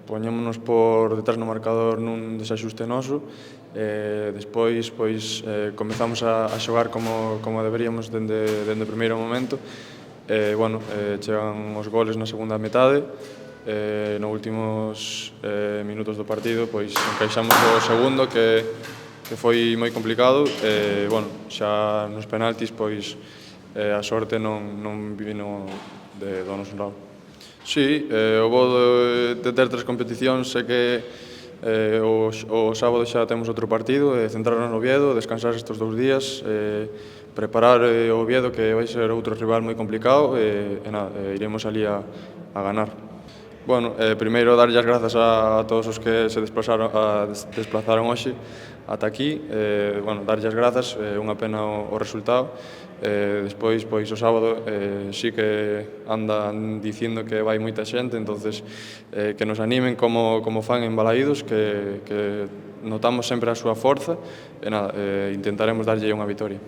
Poñémonos por detrás no marcador nun desaxuste noso, despois comezamos a xogar como deberíamos dende o primeiro momento. Chegan os goles na segunda metade, nos últimos minutos do partido encaixamos o segundo que foi moi complicado, xa nos penaltis a sorte non vino do noso lado. Sí, o bo de ter tres competicións é que o sábado xa temos outro partido, centrarnos no Oviedo, descansar estes 2 días, preparar o Oviedo, que vai ser outro rival moi complicado, iremos ali a ganar. Primeiro darlle as grazas a todos os que se desplazaron hoxe ata aquí, darlle as grazas, unha pena o resultado. Despois, o sábado, sí que andan dicindo que vai moita xente, entonces que nos animen como fan en Balaídos, que notamos sempre a súa forza, intentaremos darlle unha vitoria.